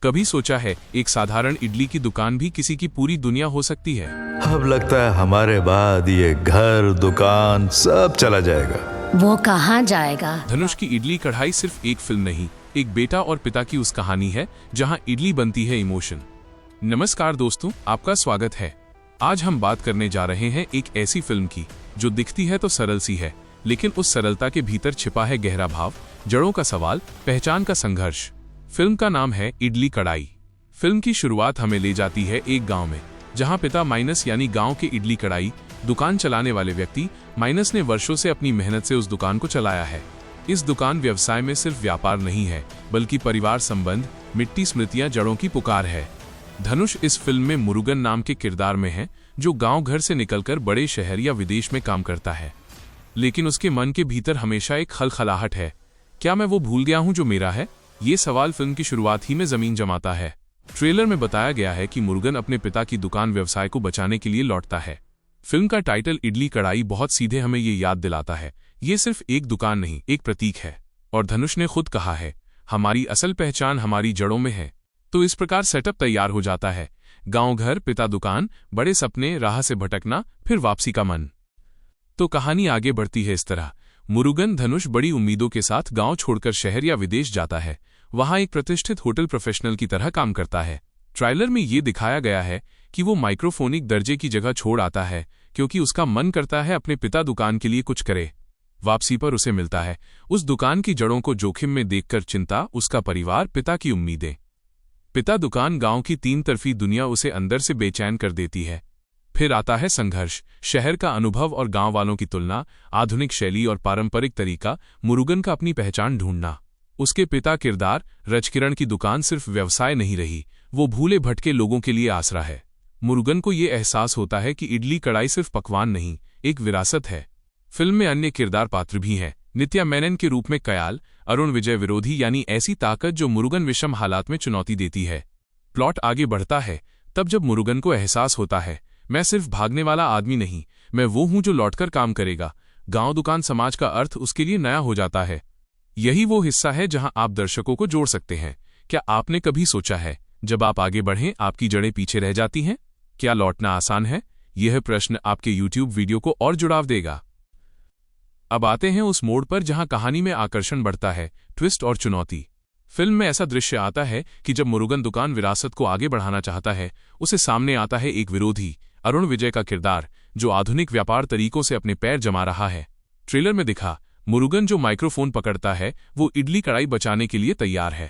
कभी सोचा है एक साधारण इडली की दुकान भी किसी की पूरी दुनिया हो सकती है। अब लगता है हमारे बाद ये घर दुकान सब चला जाएगा। वो कहाँ जाएगा? धनुष की इडली कढ़ाई सिर्फ एक फिल्म नहीं, एक बेटा और पिता की उस कहानी है जहाँ इडली बनती है इमोशन। नमस्कार दोस्तों, आपका स्वागत है। आज हम बात करने जा रहे हैं एक ऐसी फिल्म की जो दिखती है तो सरल सी है, लेकिन उस सरलता के भीतर छिपा है गहरा भाव, जड़ों का सवाल, पहचान का संघर्ष। फिल्म का नाम है इडली कढ़ाई। फिल्म की शुरुआत हमें ले जाती है एक गांव में, जहां पिता माइनस यानी गांव के इडली कढ़ाई दुकान चलाने वाले व्यक्ति माइनस ने वर्षों से अपनी मेहनत से उस दुकान को चलाया है। इस दुकान व्यवसाय में सिर्फ व्यापार नहीं है, बल्कि परिवार संबंध, मिट्टी, स्मृतियां, जड़ों की पुकार है। धनुष इस फिल्म में मुरुगन नाम के किरदार में है, जो गांव घर से निकलकर बड़े शहर या विदेश में काम करता है, लेकिन उसके मन के भीतर हमेशा एक खलखलाहट है। क्या मैं वो भूल गया हूं जो मेरा है? ये सवाल फिल्म की शुरुआत ही में जमीन जमाता है। ट्रेलर में बताया गया है कि मुरुगन अपने पिता की दुकान व्यवसाय को बचाने के लिए लौटता है। फिल्म का टाइटल इडली कढ़ाई बहुत सीधे हमें ये याद दिलाता है, ये सिर्फ एक दुकान नहीं, एक प्रतीक है। और धनुष ने खुद कहा है, हमारी असल पहचान हमारी जड़ों में है। तो इस प्रकार सेटअप तैयार हो जाता है। गांव घर, पिता दुकान, बड़े सपने, राह से भटकना, फिर वापसी का मन। तो कहानी आगे बढ़ती है इस तरह। मुरुगन धनुष बड़ी उम्मीदों के साथ गांव छोड़कर शहर या विदेश जाता है। वहां एक प्रतिष्ठित होटल प्रोफेशनल की तरह काम करता है। ट्रेलर में ये दिखाया गया है कि वो माइक्रोफोनिक दर्जे की जगह छोड़ आता है, क्योंकि उसका मन करता है अपने पिता दुकान के लिए कुछ करे। वापसी पर उसे मिलता है उस दुकान की जड़ों को जोखिम में देखकर चिंता, उसका परिवार, पिता की उम्मीदें। पिता दुकान, गांव की तीन तरफी दुनिया उसे अंदर से बेचैन कर देती है। फिर आता है संघर्ष, शहर का अनुभव और गांव वालों की तुलना, आधुनिक शैली और पारंपरिक तरीका, मुरुगन का अपनी पहचान ढूंढना। उसके पिता किरदार रजकिरण की दुकान सिर्फ व्यवसाय नहीं रही, वो भूले भटके लोगों के लिए आसरा है। मुरुगन को ये एहसास होता है कि इडली कढ़ाई सिर्फ पकवान नहीं, एक विरासत है। फिल्म में अन्य किरदार पात्र भी हैं। नित्या मेनन के रूप में कयाल, अरुण विजय विरोधी यानी ऐसी ताकत जो मुरुगन विषम हालात में चुनौती देती है। प्लॉट आगे बढ़ता है तब जब मुरुगन को एहसास होता है, मैं सिर्फ भागने वाला आदमी नहीं, मैं वो हूं जो लौटकर काम करेगा। गांव दुकान समाज का अर्थ उसके लिए नया हो जाता है। यही वो हिस्सा है जहां आप दर्शकों को जोड़ सकते हैं। क्या आपने कभी सोचा है, जब आप आगे बढ़ें आपकी जड़ें पीछे रह जाती हैं? क्या लौटना आसान है? यह प्रश्न आपके YouTube वीडियो को और जुड़ाव देगा। अब आते हैं उस मोड़ पर जहां कहानी में आकर्षण बढ़ता है, ट्विस्ट और चुनौती। फिल्म में ऐसा दृश्य आता है कि जब मुरुगन दुकान विरासत को आगे बढ़ाना चाहता है, उसे सामने आता है एक विरोधी, अरुण विजय का किरदार, जो आधुनिक व्यापार तरीकों से अपने पैर जमा रहा है। ट्रेलर में दिखा मुरुगन जो माइक्रोफोन पकड़ता है, वो इडली कढ़ाई बचाने के लिए तैयार है।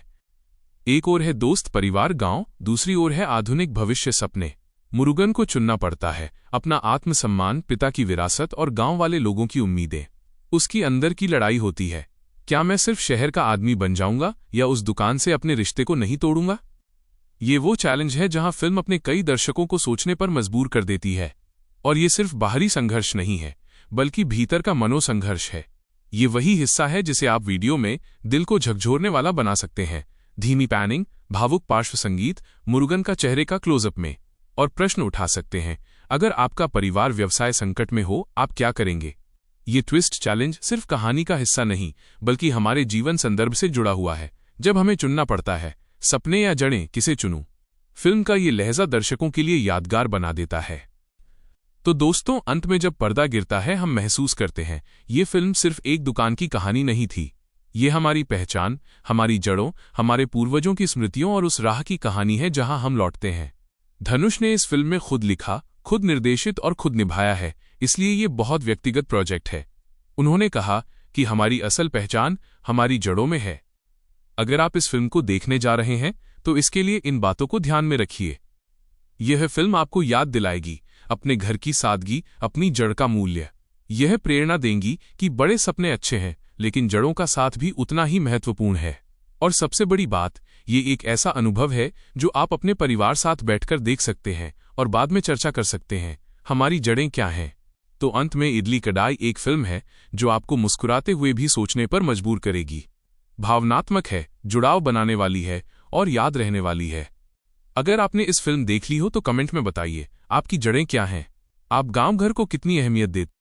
एक ओर है दोस्त, परिवार, गांव, दूसरी ओर है आधुनिक भविष्य, सपने। मुरुगन को चुनना पड़ता है, अपना आत्मसम्मान, पिता की विरासत और गांव वाले लोगों की उम्मीदें। उसकी अंदर की लड़ाई होती है, क्या मैं सिर्फ शहर का आदमी बन जाऊंगा या उस दुकान से अपने रिश्ते को नहीं तोड़ूंगा? ये वो चैलेंज है जहां फिल्म अपने कई दर्शकों को सोचने पर मजबूर कर देती है। और ये सिर्फ बाहरी संघर्ष नहीं है, बल्कि भीतर का मनोसंघर्ष है। ये वही हिस्सा है जिसे आप वीडियो में दिल को झकझोरने वाला बना सकते हैं। धीमी पैनिंग, भावुक पार्श्व संगीत, मुरुगन का चेहरे का क्लोजअप में। और प्रश्न उठा सकते हैं, अगर आपका परिवार व्यवसाय संकट में हो, आप क्या करेंगे? ये ट्विस्ट चैलेंज सिर्फ कहानी का हिस्सा नहीं, बल्कि हमारे जीवन संदर्भ से जुड़ा हुआ है। जब हमें चुनना पड़ता है, सपने या जड़ें, किसे चुनूं? फिल्म का ये लहजा दर्शकों के लिए यादगार बना देता है। तो दोस्तों, अंत में जब पर्दा गिरता है, हम महसूस करते हैं ये फिल्म सिर्फ एक दुकान की कहानी नहीं थी। ये हमारी पहचान, हमारी जड़ों, हमारे पूर्वजों की स्मृतियों और उस राह की कहानी है जहां हम लौटते हैं। धनुष ने इस फिल्म में खुद लिखा, खुद निर्देशित और खुद निभाया है, इसलिए ये बहुत व्यक्तिगत प्रोजेक्ट है। उन्होंने कहा कि हमारी असल पहचान हमारी जड़ों में है। अगर आप इस फिल्म को देखने जा रहे हैं, तो इसके लिए इन बातों को ध्यान में रखिए। यह फिल्म आपको याद दिलाएगी अपने घर की सादगी, अपनी जड़ का मूल्य। यह प्रेरणा देंगी कि बड़े सपने अच्छे हैं, लेकिन जड़ों का साथ भी उतना ही महत्वपूर्ण है। और सबसे बड़ी बात, ये एक ऐसा अनुभव है जो आप अपने परिवार साथ बैठकर देख सकते हैं और बाद में चर्चा कर सकते हैं, हमारी जड़ें क्या हैं। तो अंत में इडली कढ़ाई एक फिल्म है जो आपको मुस्कुराते हुए भी सोचने पर मजबूर करेगी। भावनात्मक है, जुड़ाव बनाने वाली है और याद रहने वाली है। अगर आपने इस फिल्म देख ली हो तो कमेंट में बताइए, आपकी जड़ें क्या हैं? आप गांव घर को कितनी अहमियत देते हैं?